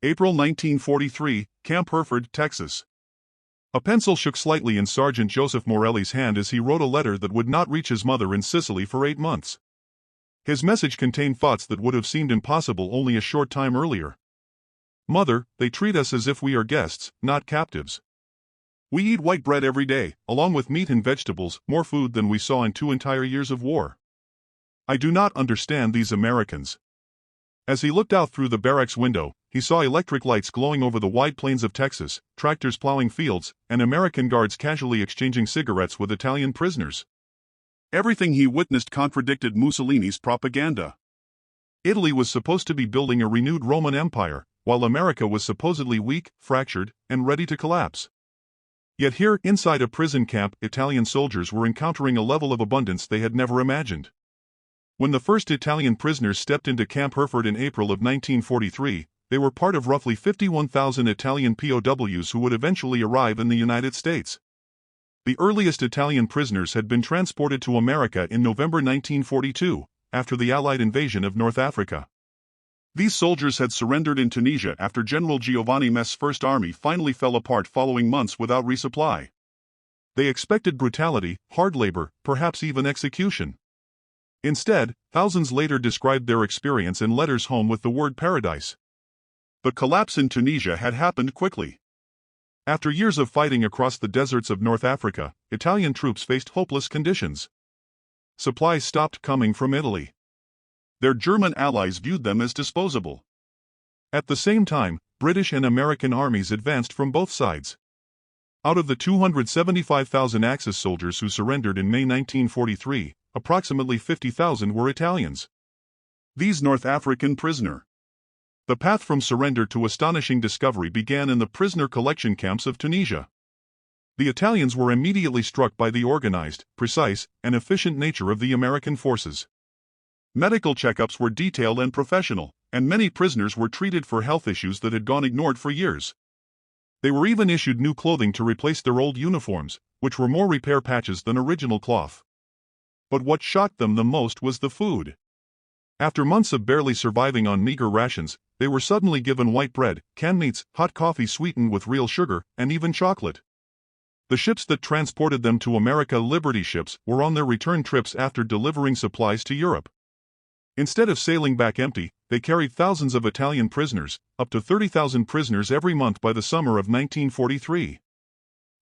April 1943, Camp Hereford, Texas. A pencil shook slightly in Sergeant Joseph Morelli's hand as he wrote a letter that would not reach his mother in Sicily for 8 months. His message contained thoughts that would have seemed impossible only a short time earlier. Mother, they treat us as if we are guests, not captives. We eat white bread every day, along with meat and vegetables, more food than we saw in 2 entire years of war. I do not understand these Americans. As he looked out through the barracks window, he saw electric lights glowing over the wide plains of Texas, tractors plowing fields, and American guards casually exchanging cigarettes with Italian prisoners. Everything he witnessed contradicted Mussolini's propaganda. Italy was supposed to be building a renewed Roman Empire, while America was supposedly weak, fractured, and ready to collapse. Yet here, inside a prison camp, Italian soldiers were encountering a level of abundance they had never imagined. When the first Italian prisoners stepped into Camp Hereford in April of 1943, they were part of roughly 51,000 Italian POWs who would eventually arrive in the United States. The earliest Italian prisoners had been transported to America in November 1942, after the Allied invasion of North Africa. These soldiers had surrendered in Tunisia after General Giovanni Mess's First Army finally fell apart following months without resupply. They expected brutality, hard labor, perhaps even execution. Instead, thousands later described their experience in letters home with the word paradise. The collapse in Tunisia had happened quickly. After years of fighting across the deserts of North Africa, Italian troops faced hopeless conditions. Supplies stopped coming from Italy. Their German allies viewed them as disposable. At the same time, British and American armies advanced from both sides. Out of the 275,000 Axis soldiers who surrendered in May 1943, approximately 50,000 were Italians. These North African prisoner. The path from surrender to astonishing discovery began in the prisoner collection camps of Tunisia. The Italians were immediately struck by the organized, precise, and efficient nature of the American forces. Medical checkups were detailed and professional, and many prisoners were treated for health issues that had gone ignored for years. They were even issued new clothing to replace their old uniforms, which were more repair patches than original cloth. But what shocked them the most was the food. After months of barely surviving on meager rations, they were suddenly given white bread, canned meats, hot coffee sweetened with real sugar, and even chocolate. The ships that transported them to America, Liberty ships, were on their return trips after delivering supplies to Europe. Instead of sailing back empty, they carried thousands of Italian prisoners, up to 30,000 prisoners every month by the summer of 1943.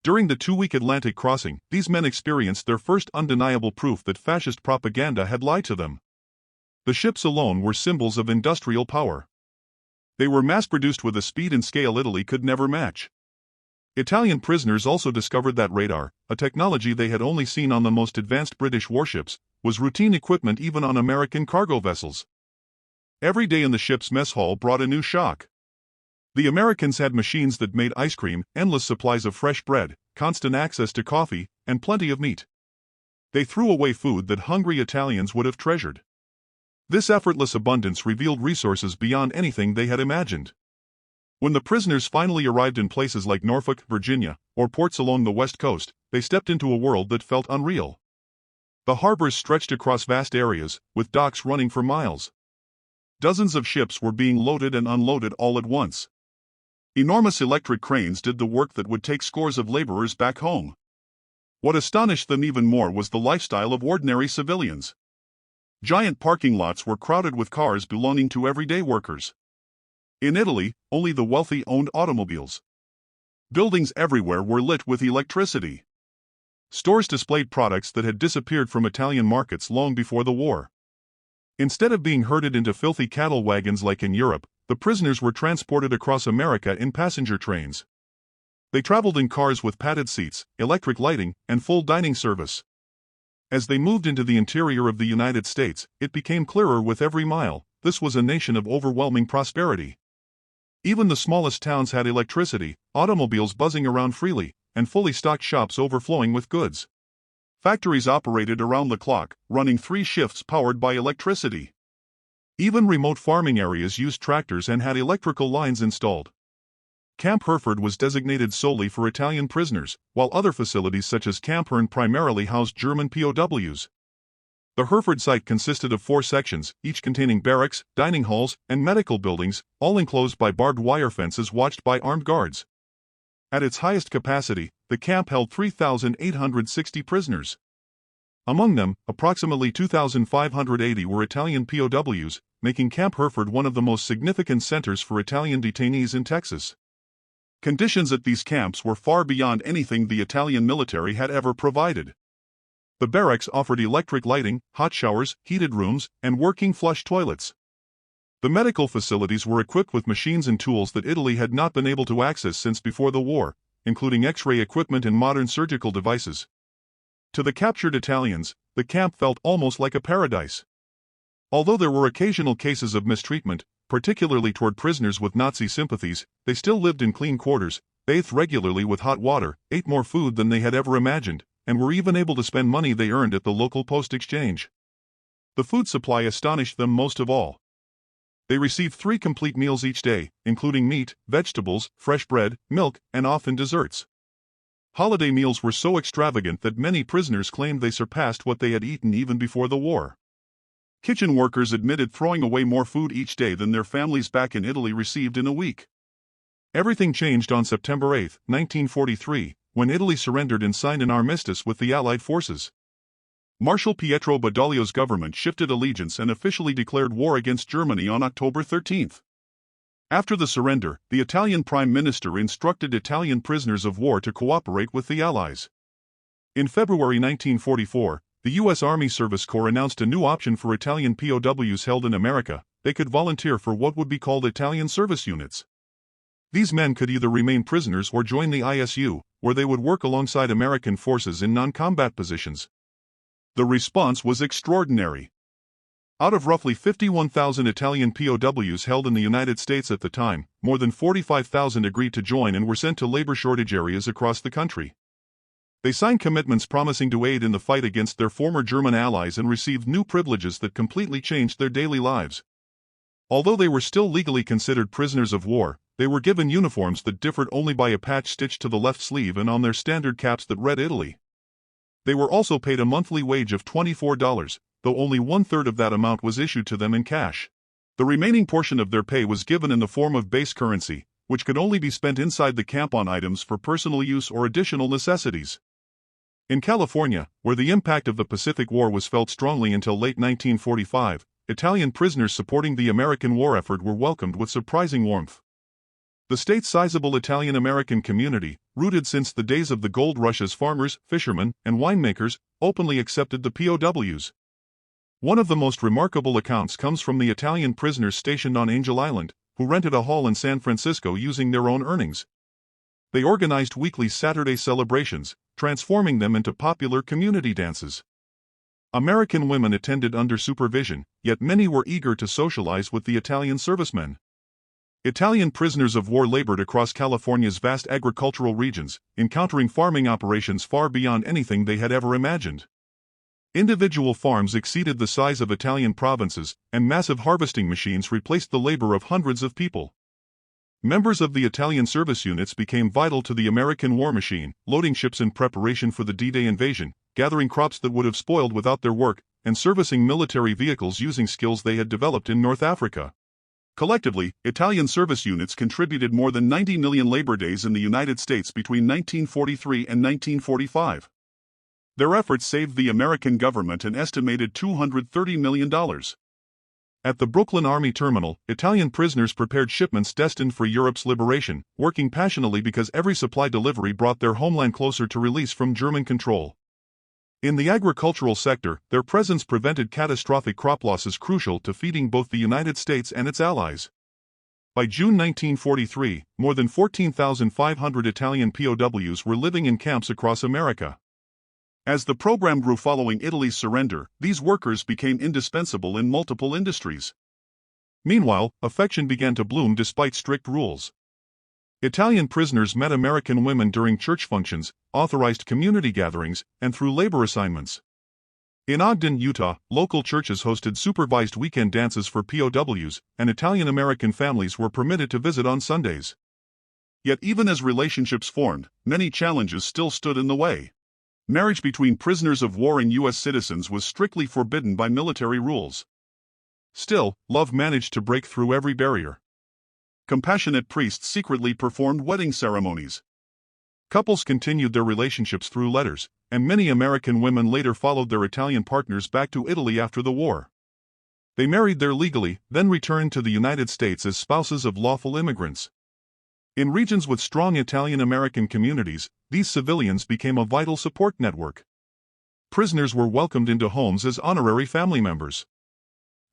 During the 2-week Atlantic crossing, these men experienced their first undeniable proof that fascist propaganda had lied to them. The ships alone were symbols of industrial power. They were mass-produced with a speed and scale Italy could never match. Italian prisoners also discovered that radar, a technology they had only seen on the most advanced British warships, was routine equipment even on American cargo vessels. Every day in the ship's mess hall brought a new shock. The Americans had machines that made ice cream, endless supplies of fresh bread, constant access to coffee, and plenty of meat. They threw away food that hungry Italians would have treasured. This effortless abundance revealed resources beyond anything they had imagined. When the prisoners finally arrived in places like Norfolk, Virginia, or ports along the West Coast, they stepped into a world that felt unreal. The harbors stretched across vast areas, with docks running for miles. Dozens of ships were being loaded and unloaded all at once. Enormous electric cranes did the work that would take scores of laborers back home. What astonished them even more was the lifestyle of ordinary civilians. Giant parking lots were crowded with cars belonging to everyday workers. In Italy, only the wealthy owned automobiles. Buildings everywhere were lit with electricity. Stores displayed products that had disappeared from Italian markets long before the war. Instead of being herded into filthy cattle wagons like in Europe, the prisoners were transported across America in passenger trains. They traveled in cars with padded seats, electric lighting, and full dining service. As they moved into the interior of the United States, it became clearer with every mile, this was a nation of overwhelming prosperity. Even the smallest towns had electricity, automobiles buzzing around freely, and fully stocked shops overflowing with goods. Factories operated around the clock, running 3 shifts powered by electricity. Even remote farming areas used tractors and had electrical lines installed. Camp Hereford was designated solely for Italian prisoners, while other facilities such as Camp Hearn primarily housed German POWs. The Hereford site consisted of 4 sections, each containing barracks, dining halls, and medical buildings, all enclosed by barbed wire fences watched by armed guards. At its highest capacity, the camp held 3,860 prisoners. Among them, approximately 2,580 were Italian POWs, making Camp Hereford one of the most significant centers for Italian detainees in Texas. Conditions at these camps were far beyond anything the Italian military had ever provided. The barracks offered electric lighting, hot showers, heated rooms, and working flush toilets. The medical facilities were equipped with machines and tools that Italy had not been able to access since before the war, including X-ray equipment and modern surgical devices. To the captured Italians, the camp felt almost like a paradise. Although there were occasional cases of mistreatment, particularly toward prisoners with Nazi sympathies, they still lived in clean quarters, bathed regularly with hot water, ate more food than they had ever imagined, and were even able to spend money they earned at the local post exchange. The food supply astonished them most of all. They received 3 complete meals each day, including meat, vegetables, fresh bread, milk, and often desserts. Holiday meals were so extravagant that many prisoners claimed they surpassed what they had eaten even before the war. Kitchen workers admitted throwing away more food each day than their families back in Italy received in a week. Everything changed on September 8, 1943, when Italy surrendered and signed an armistice with the Allied forces. Marshal Pietro Badoglio's government shifted allegiance and officially declared war against Germany on October 13. After the surrender, the Italian Prime Minister instructed Italian prisoners of war to cooperate with the Allies. In February 1944, the U.S. Army Service Corps announced a new option for Italian POWs held in America. They could volunteer for what would be called Italian service units. These men could either remain prisoners or join the ISU, where they would work alongside American forces in non-combat positions. The response was extraordinary. Out of roughly 51,000 Italian POWs held in the United States at the time, more than 45,000 agreed to join and were sent to labor shortage areas across the country. They signed commitments promising to aid in the fight against their former German allies and received new privileges that completely changed their daily lives. Although they were still legally considered prisoners of war, they were given uniforms that differed only by a patch stitched to the left sleeve and on their standard caps that read Italy. They were also paid a monthly wage of $24, though only 1/3 of that amount was issued to them in cash. The remaining portion of their pay was given in the form of base currency, which could only be spent inside the camp on items for personal use or additional necessities. In California, where the impact of the Pacific War was felt strongly until late 1945, Italian prisoners supporting the American war effort were welcomed with surprising warmth. The state's sizable Italian-American community, rooted since the days of the gold rush as farmers, fishermen, and winemakers, openly accepted the POWs. One of the most remarkable accounts comes from the Italian prisoners stationed on Angel Island, who rented a hall in San Francisco using their own earnings. They organized weekly Saturday celebrations, transforming them into popular community dances. American women attended under supervision, yet many were eager to socialize with the Italian servicemen. Italian prisoners of war labored across California's vast agricultural regions, encountering farming operations far beyond anything they had ever imagined. Individual farms exceeded the size of Italian provinces, and massive harvesting machines replaced the labor of hundreds of people. Members of the Italian service units became vital to the American war machine, loading ships in preparation for the D-Day invasion, gathering crops that would have spoiled without their work, and servicing military vehicles using skills they had developed in North Africa. Collectively, Italian service units contributed more than 90 million labor days in the United States between 1943 and 1945. Their efforts saved the American government an estimated $230 million. At the Brooklyn Army Terminal, Italian prisoners prepared shipments destined for Europe's liberation, working passionately because every supply delivery brought their homeland closer to release from German control. In the agricultural sector, their presence prevented catastrophic crop losses crucial to feeding both the United States and its allies. By June 1943, more than 14,500 Italian POWs were living in camps across America. As the program grew following Italy's surrender, these workers became indispensable in multiple industries. Meanwhile, affection began to bloom despite strict rules. Italian prisoners met American women during church functions, authorized community gatherings, and through labor assignments. In Ogden, Utah, local churches hosted supervised weekend dances for POWs, and Italian-American families were permitted to visit on Sundays. Yet even as relationships formed, many challenges still stood in the way. Marriage between prisoners of war and U.S. citizens was strictly forbidden by military rules. Still, love managed to break through every barrier. Compassionate priests secretly performed wedding ceremonies. Couples continued their relationships through letters, and many American women later followed their Italian partners back to Italy after the war. They married there legally, then returned to the United States as spouses of lawful immigrants. In regions with strong Italian-American communities, these civilians became a vital support network. Prisoners were welcomed into homes as honorary family members.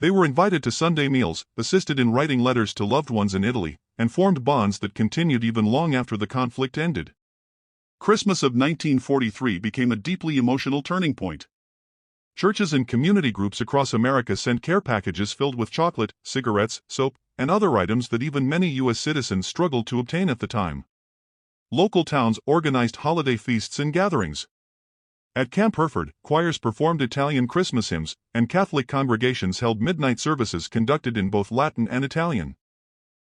They were invited to Sunday meals, assisted in writing letters to loved ones in Italy, and formed bonds that continued even long after the conflict ended. Christmas of 1943 became a deeply emotional turning point. Churches and community groups across America sent care packages filled with chocolate, cigarettes, soap, and other items that even many U.S. citizens struggled to obtain at the time. Local towns organized holiday feasts and gatherings. At Camp Hereford, choirs performed Italian Christmas hymns, and Catholic congregations held midnight services conducted in both Latin and Italian.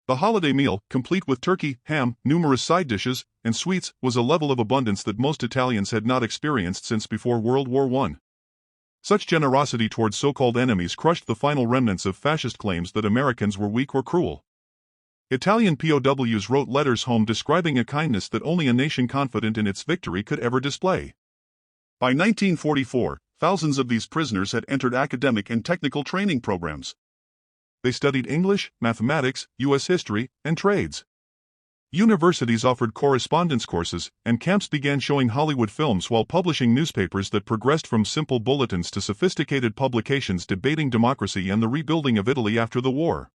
The holiday meal, complete with turkey, ham, numerous side dishes, and sweets, was a level of abundance that most Italians had not experienced since before World War I. Such generosity towards so-called enemies crushed the final remnants of fascist claims that Americans were weak or cruel. Italian POWs wrote letters home describing a kindness that only a nation confident in its victory could ever display. By 1944, thousands of these prisoners had entered academic and technical training programs. They studied English, mathematics, U.S. history, and trades. Universities offered correspondence courses, and camps began showing Hollywood films while publishing newspapers that progressed from simple bulletins to sophisticated publications debating democracy and the rebuilding of Italy after the war.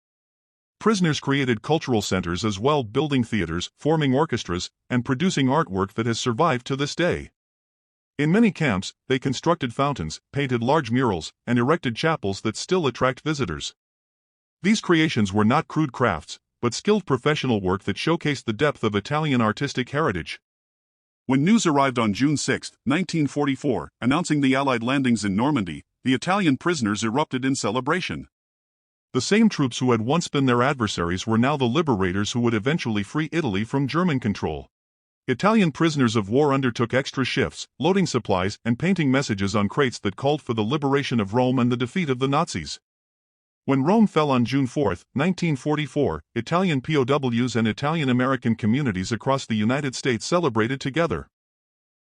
Prisoners created cultural centers as well, building theaters, forming orchestras, and producing artwork that has survived to this day. In many camps, they constructed fountains, painted large murals, and erected chapels that still attract visitors. These creations were not crude crafts, but skilled professional work that showcased the depth of Italian artistic heritage. When news arrived on June 6, 1944, announcing the Allied landings in Normandy, the Italian prisoners erupted in celebration. The same troops who had once been their adversaries were now the liberators who would eventually free Italy from German control. Italian prisoners of war undertook extra shifts, loading supplies and painting messages on crates that called for the liberation of Rome and the defeat of the Nazis. When Rome fell on June 4, 1944, Italian POWs and Italian-American communities across the United States celebrated together.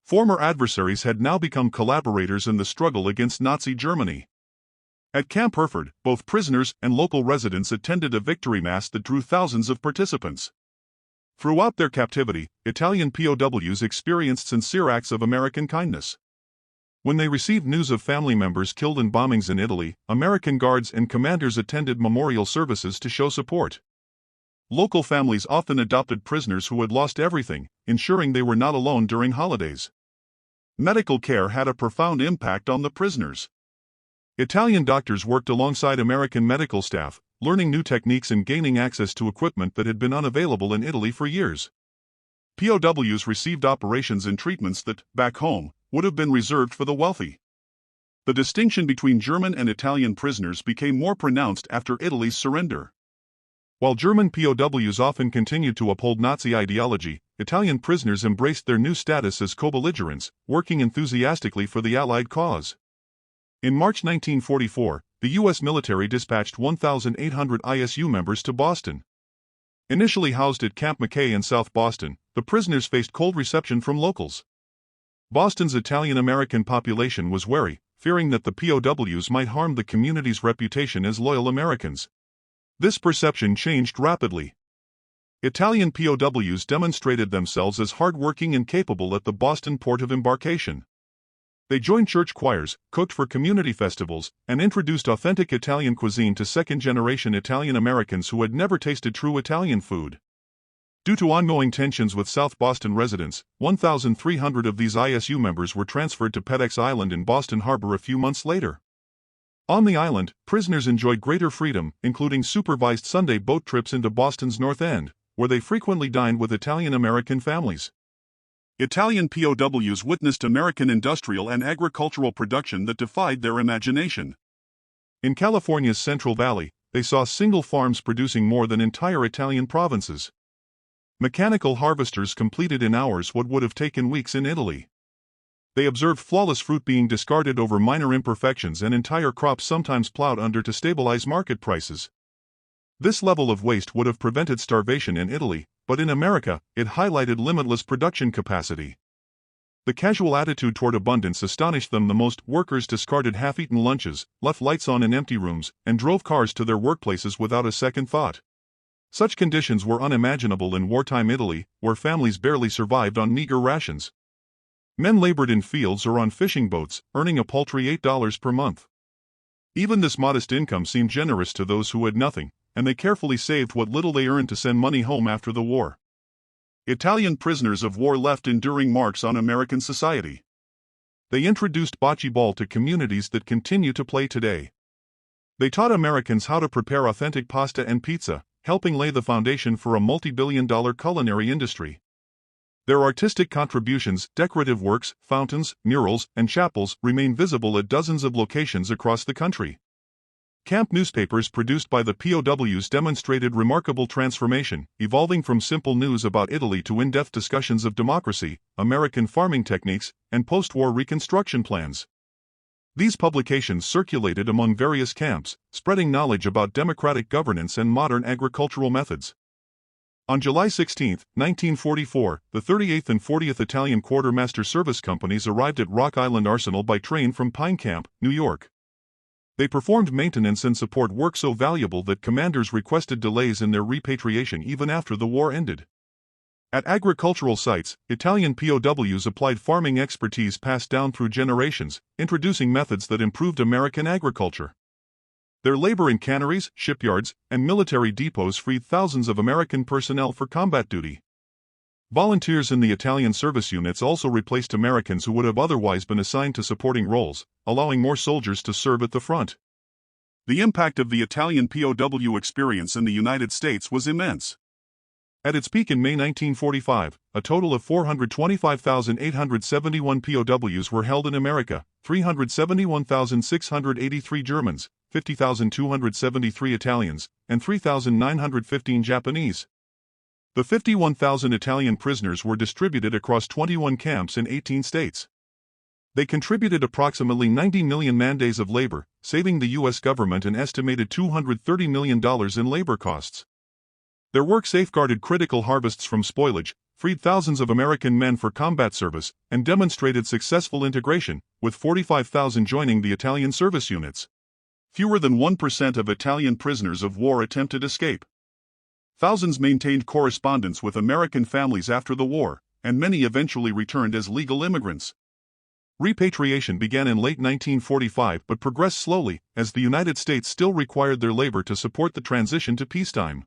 Former adversaries had now become collaborators in the struggle against Nazi Germany. At Camp Hereford, both prisoners and local residents attended a victory mass that drew thousands of participants. Throughout their captivity, Italian POWs experienced sincere acts of American kindness. When they received news of family members killed in bombings in Italy, American guards and commanders attended memorial services to show support. Local families often adopted prisoners who had lost everything, ensuring they were not alone during holidays. Medical care had a profound impact on the prisoners. Italian doctors worked alongside American medical staff, learning new techniques and gaining access to equipment that had been unavailable in Italy for years. POWs received operations and treatments that, back home, would have been reserved for the wealthy. The distinction between German and Italian prisoners became more pronounced after Italy's surrender. While German POWs often continued to uphold Nazi ideology, Italian prisoners embraced their new status as co-belligerents, working enthusiastically for the Allied cause. In March 1944, the U.S. military dispatched 1,800 ISU members to Boston. Initially housed at Camp McKay in South Boston, the prisoners faced cold reception from locals. Boston's Italian-American population was wary, fearing that the POWs might harm the community's reputation as loyal Americans. This perception changed rapidly. Italian POWs demonstrated themselves as hardworking and capable at the Boston port of embarkation. They joined church choirs, cooked for community festivals, and introduced authentic Italian cuisine to second-generation Italian Americans who had never tasted true Italian food. Due to ongoing tensions with South Boston residents, 1,300 of these ISU members were transferred to Pedex Island in Boston Harbor a few months later. On the island, prisoners enjoyed greater freedom, including supervised Sunday boat trips into Boston's North End, where they frequently dined with Italian-American families. Italian POWs witnessed American industrial and agricultural production that defied their imagination. In California's Central Valley, they saw single farms producing more than entire Italian provinces. Mechanical harvesters completed in hours what would have taken weeks in Italy. They observed flawless fruit being discarded over minor imperfections and entire crops sometimes plowed under to stabilize market prices. This level of waste would have prevented starvation in Italy, but in America, it highlighted limitless production capacity. The casual attitude toward abundance astonished them the most. Workers discarded half-eaten lunches, left lights on in empty rooms, and drove cars to their workplaces without a second thought. Such conditions were unimaginable in wartime Italy, where families barely survived on meager rations. Men labored in fields or on fishing boats, earning a paltry $8 per month. Even this modest income seemed generous to those who had nothing, and they carefully saved what little they earned to send money home after the war. Italian prisoners of war left enduring marks on American society. They introduced bocce ball to communities that continue to play today. They taught Americans how to prepare authentic pasta and pizza, helping lay the foundation for a multi-billion-dollar culinary industry. Their artistic contributions, decorative works, fountains, murals, and chapels remain visible at dozens of locations across the country. Camp newspapers produced by the POWs demonstrated remarkable transformation, evolving from simple news about Italy to in-depth discussions of democracy, American farming techniques, and post-war reconstruction plans. These publications circulated among various camps, spreading knowledge about democratic governance and modern agricultural methods. On July 16, 1944, the 38th and 40th Italian Quartermaster Service Companies arrived at Rock Island Arsenal by train from Pine Camp, New York. They performed maintenance and support work so valuable that commanders requested delays in their repatriation even after the war ended. At agricultural sites, Italian POWs applied farming expertise passed down through generations, introducing methods that improved American agriculture. Their labor in canneries, shipyards, and military depots freed thousands of American personnel for combat duty. Volunteers in the Italian service units also replaced Americans who would have otherwise been assigned to supporting roles, allowing more soldiers to serve at the front. The impact of the Italian POW experience in the United States was immense. At its peak in May 1945, a total of 425,871 POWs were held in America, 371,683 Germans, 50,273 Italians, and 3,915 Japanese. The 51,000 Italian prisoners were distributed across 21 camps in 18 states. They contributed approximately 90 million man-days of labor, saving the U.S. government an estimated $230 million in labor costs. Their work safeguarded critical harvests from spoilage, freed thousands of American men for combat service, and demonstrated successful integration, with 45,000 joining the Italian service units. Fewer than 1% of Italian prisoners of war attempted escape. Thousands maintained correspondence with American families after the war, and many eventually returned as legal immigrants. Repatriation began in late 1945 but progressed slowly, as the United States still required their labor to support the transition to peacetime.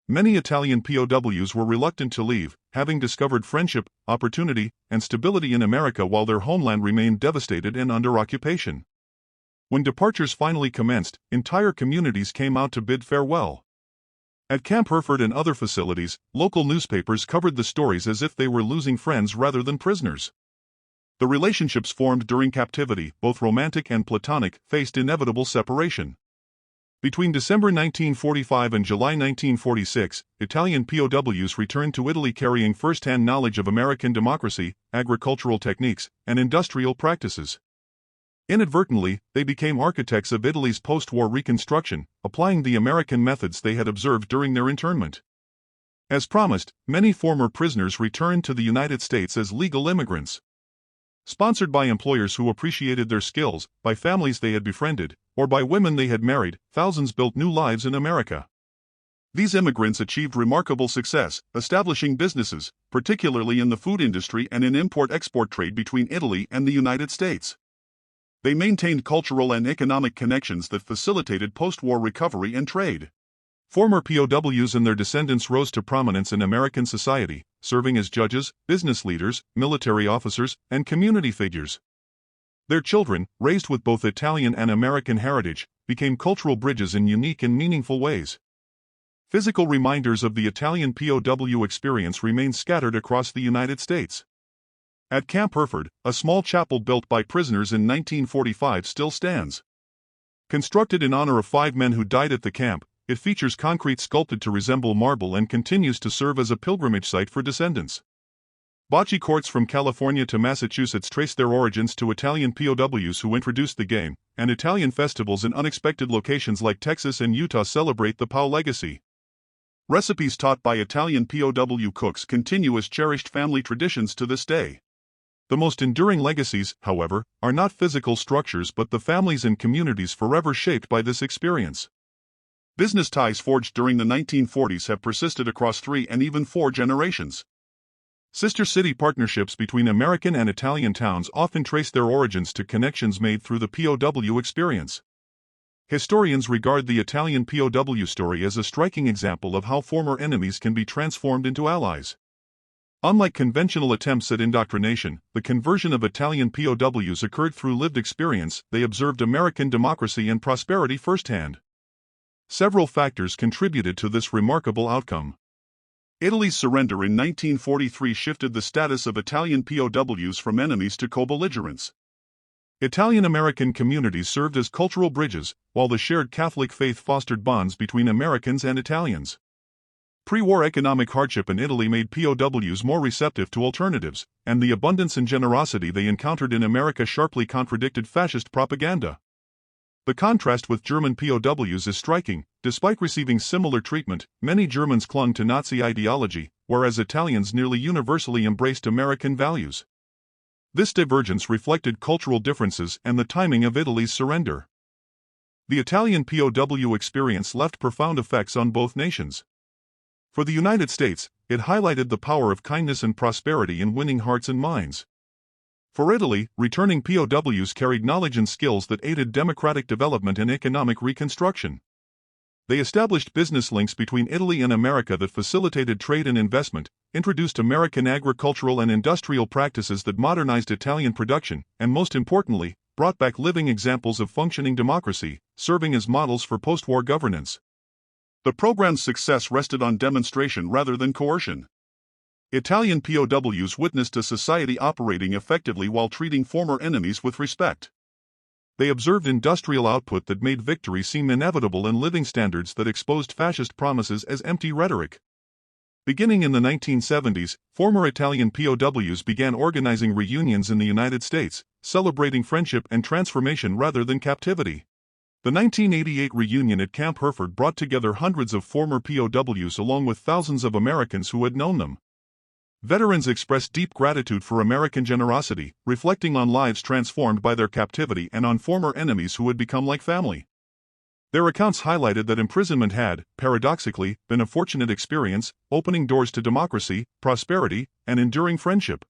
Many Italian POWs were reluctant to leave, having discovered friendship, opportunity, and stability in America while their homeland remained devastated and under occupation. When departures finally commenced, entire communities came out to bid farewell. At Camp Hereford and other facilities, local newspapers covered the stories as if they were losing friends rather than prisoners. The relationships formed during captivity, both romantic and platonic, faced inevitable separation. Between December 1945 and July 1946, Italian POWs returned to Italy carrying first-hand knowledge of American democracy, agricultural techniques, and industrial practices. Inadvertently, they became architects of Italy's post-war reconstruction, applying the American methods they had observed during their internment. As promised, many former prisoners returned to the United States as legal immigrants. Sponsored by employers who appreciated their skills, by families they had befriended, or by women they had married, thousands built new lives in America. These immigrants achieved remarkable success, establishing businesses, particularly in the food industry and in import-export trade between Italy and the United States. They maintained cultural and economic connections that facilitated post-war recovery and trade. Former POWs and their descendants rose to prominence in American society, serving as judges, business leaders, military officers, and community figures. Their children, raised with both Italian and American heritage, became cultural bridges in unique and meaningful ways. Physical reminders of the Italian POW experience remain scattered across the United States. At Camp Hereford, a small chapel built by prisoners in 1945 still stands. Constructed in honor of 5 men who died at the camp, it features concrete sculpted to resemble marble and continues to serve as a pilgrimage site for descendants. Bocce courts from California to Massachusetts trace their origins to Italian POWs who introduced the game, and Italian festivals in unexpected locations like Texas and Utah celebrate the POW legacy. Recipes taught by Italian POW cooks continue as cherished family traditions to this day. The most enduring legacies, however, are not physical structures but the families and communities forever shaped by this experience. Business ties forged during the 1940s have persisted across 3 and even 4 generations. Sister city partnerships between American and Italian towns often trace their origins to connections made through the POW experience. Historians regard the Italian POW story as a striking example of how former enemies can be transformed into allies. Unlike conventional attempts at indoctrination, the conversion of Italian POWs occurred through lived experience. They observed American democracy and prosperity firsthand. Several factors contributed to this remarkable outcome. Italy's surrender in 1943 shifted the status of Italian POWs from enemies to co-belligerents. Italian-American communities served as cultural bridges, while the shared Catholic faith fostered bonds between Americans and Italians. Pre-war economic hardship in Italy made POWs more receptive to alternatives, and the abundance and generosity they encountered in America sharply contradicted fascist propaganda. The contrast with German POWs is striking. Despite receiving similar treatment, many Germans clung to Nazi ideology, whereas Italians nearly universally embraced American values. This divergence reflected cultural differences and the timing of Italy's surrender. The Italian POW experience left profound effects on both nations. For the United States, it highlighted the power of kindness and prosperity in winning hearts and minds. For Italy, returning POWs carried knowledge and skills that aided democratic development and economic reconstruction. They established business links between Italy and America that facilitated trade and investment, introduced American agricultural and industrial practices that modernized Italian production, and most importantly, brought back living examples of functioning democracy, serving as models for post-war governance. The program's success rested on demonstration rather than coercion. Italian POWs witnessed a society operating effectively while treating former enemies with respect. They observed industrial output that made victory seem inevitable and living standards that exposed fascist promises as empty rhetoric. Beginning in the 1970s, former Italian POWs began organizing reunions in the United States, celebrating friendship and transformation rather than captivity. The 1988 reunion at Camp Hereford brought together hundreds of former POWs along with thousands of Americans who had known them. Veterans expressed deep gratitude for American generosity, reflecting on lives transformed by their captivity and on former enemies who had become like family. Their accounts highlighted that imprisonment had, paradoxically, been a fortunate experience, opening doors to democracy, prosperity, and enduring friendship.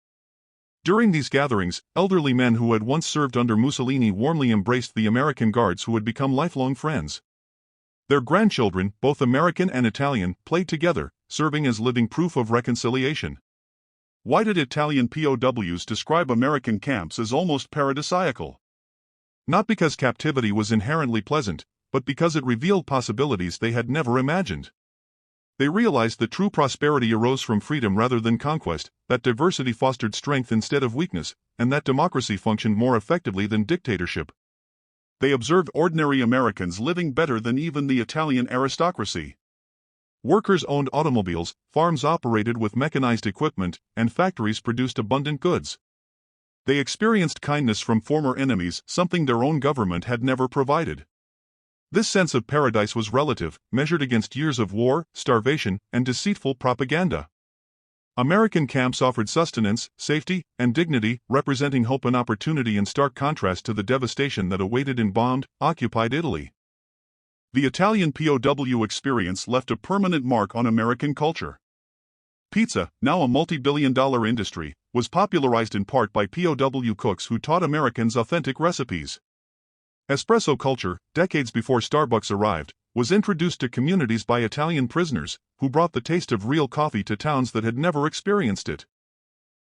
During these gatherings, elderly men who had once served under Mussolini warmly embraced the American guards who had become lifelong friends. Their grandchildren, both American and Italian, played together, serving as living proof of reconciliation. Why did Italian POWs describe American camps as almost paradisiacal? Not because captivity was inherently pleasant, but because it revealed possibilities they had never imagined. They realized that true prosperity arose from freedom rather than conquest, that diversity fostered strength instead of weakness, and that democracy functioned more effectively than dictatorship. They observed ordinary Americans living better than even the Italian aristocracy. Workers owned automobiles, farms operated with mechanized equipment, and factories produced abundant goods. They experienced kindness from former enemies, something their own government had never provided. This sense of paradise was relative, measured against years of war, starvation, and deceitful propaganda. American camps offered sustenance, safety, and dignity, representing hope and opportunity in stark contrast to the devastation that awaited in bombed, occupied Italy. The Italian POW experience left a permanent mark on American culture. Pizza, now a multi-billion-dollar industry, was popularized in part by POW cooks who taught Americans authentic recipes. Espresso culture, decades before Starbucks arrived, was introduced to communities by Italian prisoners, who brought the taste of real coffee to towns that had never experienced it.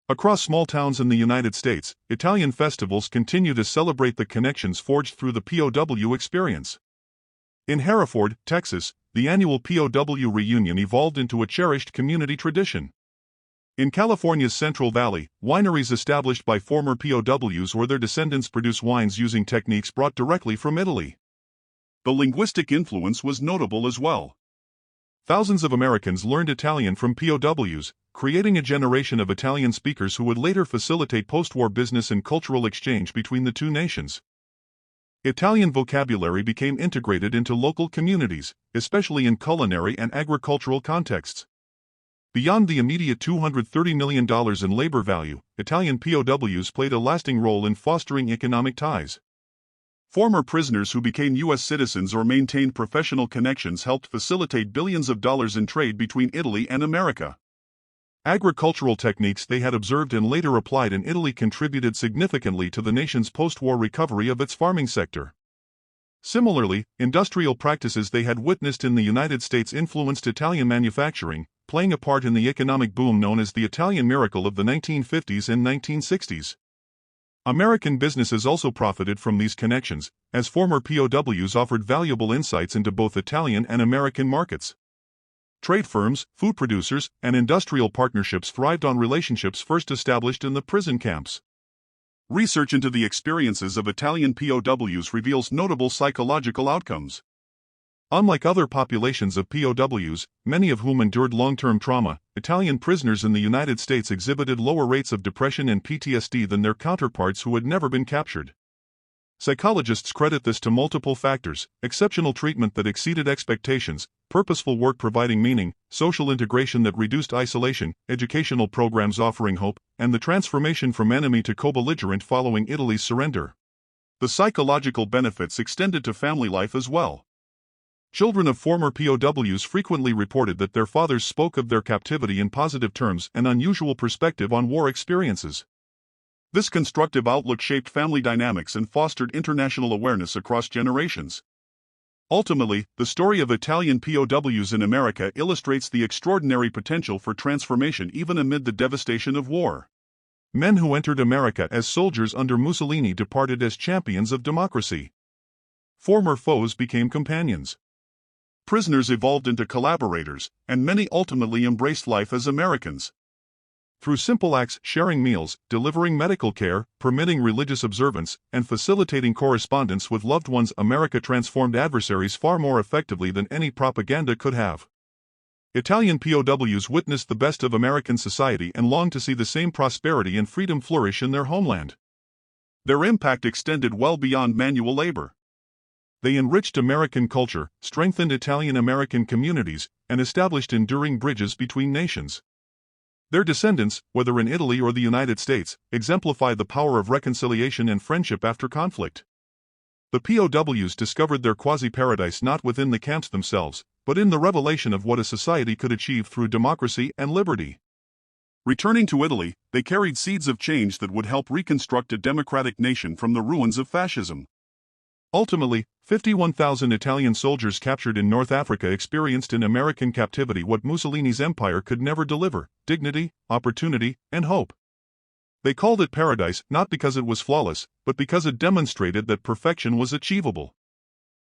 Across small towns in the United States, Italian festivals continue to celebrate the connections forged through the POW experience. In Hereford, Texas, the annual POW reunion evolved into a cherished community tradition. In California's Central Valley, wineries established by former POWs or their descendants produce wines using techniques brought directly from Italy. The linguistic influence was notable as well. Thousands of Americans learned Italian from POWs, creating a generation of Italian speakers who would later facilitate post-war business and cultural exchange between the two nations. Italian vocabulary became integrated into local communities, especially in culinary and agricultural contexts. Beyond the immediate $230 million in labor value, Italian POWs played a lasting role in fostering economic ties. Former prisoners who became U.S. citizens or maintained professional connections helped facilitate billions of dollars in trade between Italy and America. Agricultural techniques they had observed and later applied in Italy contributed significantly to the nation's post-war recovery of its farming sector. Similarly, industrial practices they had witnessed in the United States influenced Italian manufacturing, playing a part in the economic boom known as the Italian miracle of the 1950s and 1960s. American businesses also profited from these connections, as former POWs offered valuable insights into both Italian and American markets. Trade firms, food producers, and industrial partnerships thrived on relationships first established in the prison camps. Research into the experiences of Italian POWs reveals notable psychological outcomes. Unlike other populations of POWs, many of whom endured long-term trauma, Italian prisoners in the United States exhibited lower rates of depression and PTSD than their counterparts who had never been captured. Psychologists credit this to multiple factors: exceptional treatment that exceeded expectations, purposeful work providing meaning, social integration that reduced isolation, educational programs offering hope, and the transformation from enemy to co-belligerent following Italy's surrender. The psychological benefits extended to family life as well. Children of former POWs frequently reported that their fathers spoke of their captivity in positive terms and unusual perspective on war experiences. This constructive outlook shaped family dynamics and fostered international awareness across generations. Ultimately, the story of Italian POWs in America illustrates the extraordinary potential for transformation even amid the devastation of war. Men who entered America as soldiers under Mussolini departed as champions of democracy. Former foes became companions. Prisoners evolved into collaborators, and many ultimately embraced life as Americans. Through simple acts, sharing meals, delivering medical care, permitting religious observance, and facilitating correspondence with loved ones, America transformed adversaries far more effectively than any propaganda could have. Italian POWs witnessed the best of American society and longed to see the same prosperity and freedom flourish in their homeland. Their impact extended well beyond manual labor. They enriched American culture, strengthened Italian-American communities, and established enduring bridges between nations. Their descendants, whether in Italy or the United States, exemplify the power of reconciliation and friendship after conflict. The POWs discovered their quasi-paradise not within the camps themselves, but in the revelation of what a society could achieve through democracy and liberty. Returning to Italy, they carried seeds of change that would help reconstruct a democratic nation from the ruins of fascism. Ultimately, 51,000 Italian soldiers captured in North Africa experienced in American captivity what Mussolini's empire could never deliver: dignity, opportunity, and hope. They called it paradise not because it was flawless, but because it demonstrated that perfection was achievable.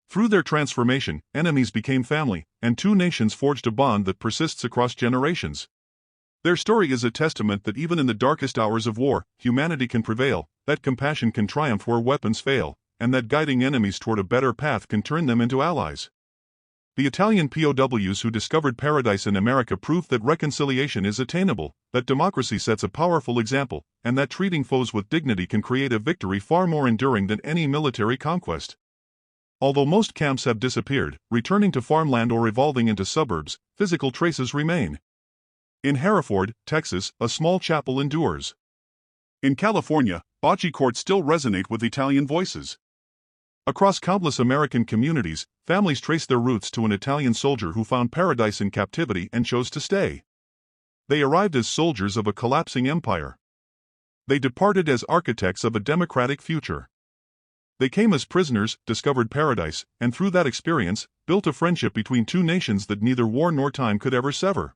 Through their transformation, enemies became family, and two nations forged a bond that persists across generations. Their story is a testament that even in the darkest hours of war, humanity can prevail, that compassion can triumph where weapons fail, and that guiding enemies toward a better path can turn them into allies. The Italian POWs who discovered paradise in America proved that reconciliation is attainable, that democracy sets a powerful example, and that treating foes with dignity can create a victory far more enduring than any military conquest. Although most camps have disappeared, returning to farmland or evolving into suburbs, physical traces remain. In Hereford, Texas, a small chapel endures. In California, bocce courts still resonate with Italian voices. Across countless American communities, families trace their roots to an Italian soldier who found paradise in captivity and chose to stay. They arrived as soldiers of a collapsing empire. They departed as architects of a democratic future. They came as prisoners, discovered paradise, and through that experience, built a friendship between two nations that neither war nor time could ever sever.